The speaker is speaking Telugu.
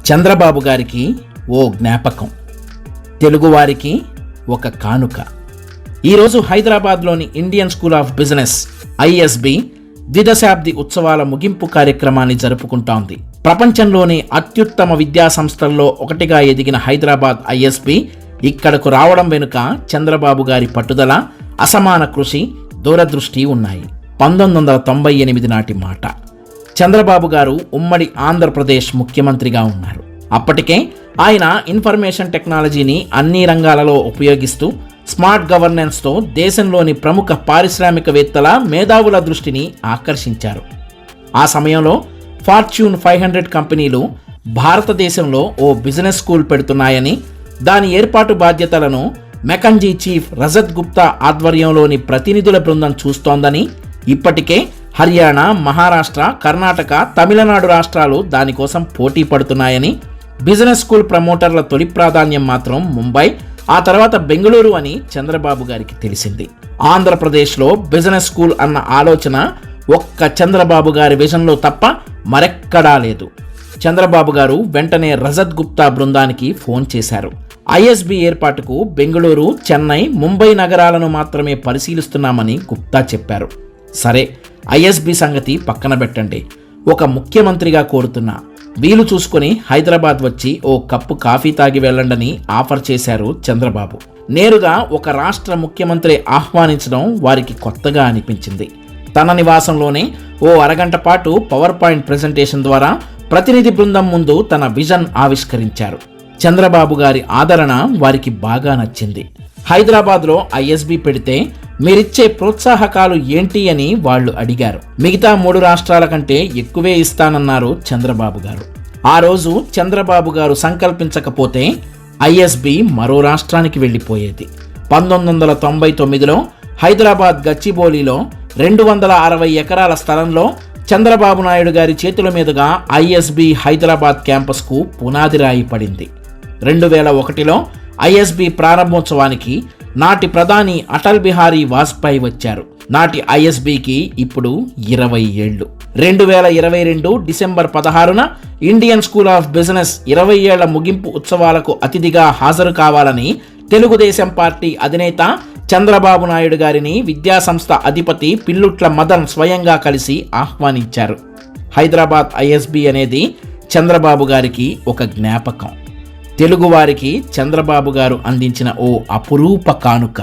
చంద్రబాబు గారికి ఓ జ్ఞాపకం, తెలుగువారికి ఒక కానుక. ఈరోజు హైదరాబాద్లోని Indian School of business ISB ద్విదశాబ్ది ఉత్సవాల ముగింపు కార్యక్రమాన్ని జరుపుకుంటోంది. ప్రపంచంలోని అత్యుత్తమ విద్యా సంస్థల్లో ఒకటిగా ఎదిగిన హైదరాబాద్ ISB ఇక్కడకు రావడం వెనుక చంద్రబాబు గారి పట్టుదల, అసమాన కృషి, దూరదృష్టి ఉన్నాయి. 1998 నాటి మాట. చంద్రబాబు గారు ఉమ్మడి ఆంధ్రప్రదేశ్ ముఖ్యమంత్రిగా ఉన్నారు. అప్పటికే ఆయన ఇన్ఫర్మేషన్ టెక్నాలజీని అన్ని రంగాలలో ఉపయోగిస్తూ స్మార్ట్ గవర్నెన్స్తో దేశంలోని ప్రముఖ పారిశ్రామికవేత్తల, మేధావుల దృష్టిని ఆకర్షించారు. ఆ సమయంలో ఫార్చ్యూన్ 500 కంపెనీలు భారతదేశంలో ఓ బిజినెస్ స్కూల్ పెడుతున్నాయని, దాని ఏర్పాటు బాధ్యతలను మెకంజీ చీఫ్ రజత్ గుప్తా ఆధ్వర్యంలోని ప్రతినిధుల బృందం చూస్తోందని, ఇప్పటికే హర్యానా, మహారాష్ట్ర, కర్ణాటక, తమిళనాడు రాష్ట్రాలు దానికోసం పోటీ పడుతున్నాయని, బిజినెస్ స్కూల్ ప్రమోటర్ల తొలి ప్రాధాన్యం మాత్రం ముంబై, ఆ తర్వాత బెంగళూరు అని చంద్రబాబు గారికి తెలిసింది. ఆంధ్రప్రదేశ్లో బిజినెస్ స్కూల్ అన్న ఆలోచన ఒక్క చంద్రబాబు గారి విజన్లో తప్ప మరెక్కడా లేదు. చంద్రబాబు గారు వెంటనే రజత్ గుప్తా బృందానికి ఫోన్ చేశారు. ISB ఏర్పాటుకు బెంగళూరు, చెన్నై, ముంబై నగరాలను మాత్రమే పరిశీలిస్తున్నామని గుప్తా చెప్పారు. సరే, ISB సంగతి పక్కన పెట్టండి, ఒక ముఖ్యమంత్రిగా కోరుతున్నా, వీలు చూసుకొని హైదరాబాద్ వచ్చి ఓ కప్పు కాఫీ తాగి వెళ్ళండని ఆఫర్ చేశారు చంద్రబాబు. నేరుగా ఒక రాష్ట్ర ముఖ్యమంత్రి ఆహ్వానించడం వారికి కొత్తగా అనిపించింది. తన నివాసంలోనే ఓ అరగంట పాటు పవర్ పాయింట్ ప్రెజెంటేషన్ ద్వారా ప్రతినిధి బృందం ముందు తన విజన్ ఆవిష్కరించారు. చంద్రబాబు గారి ఆదరణ వారికి బాగా నచ్చింది. హైదరాబాద్లో ISB పెడితే మీరిచ్చే ప్రోత్సాహకాలు ఏంటి అని వాళ్ళు అడిగారు. మిగతా 3 రాష్ట్రాల కంటే ఎక్కువే ఇస్తానన్నారు చంద్రబాబు గారు. ఆ రోజు చంద్రబాబు గారు సంకల్పించకపోతే ISB మరో రాష్ట్రానికి వెళ్ళిపోయేది. 1999లో హైదరాబాద్ గచ్చిబౌలిలో 260 ఎకరాల స్థలంలో చంద్రబాబు నాయుడు గారి చేతుల మీదుగా ISB హైదరాబాద్ క్యాంపస్కు పునాది రాయి పడింది. 2001లో ISB ప్రారంభోత్సవానికి నాటి ప్రధాని అటల్ బిహారీ వాజ్పేయి వచ్చారు. నాటి ISBకి ఇప్పుడు 20 ఏళ్లు. 2022 డిసెంబర్ 16న ఇండియన్ స్కూల్ ఆఫ్ బిజినెస్ 20 ఏళ్ల ముగింపు ఉత్సవాలకు అతిథిగా హాజరు కావాలని తెలుగుదేశం పార్టీ అధినేత చంద్రబాబు నాయుడు గారిని విద్యాసంస్థ అధిపతి పిల్లుట్ల మదన్ స్వయంగా కలిసి ఆహ్వానించారు. హైదరాబాద్ ISB అనేది చంద్రబాబు గారికి ఒక జ్ఞాపకం, తెలుగువారికి చంద్రబాబు గారు అందించిన ఓ అపురూప కానుక.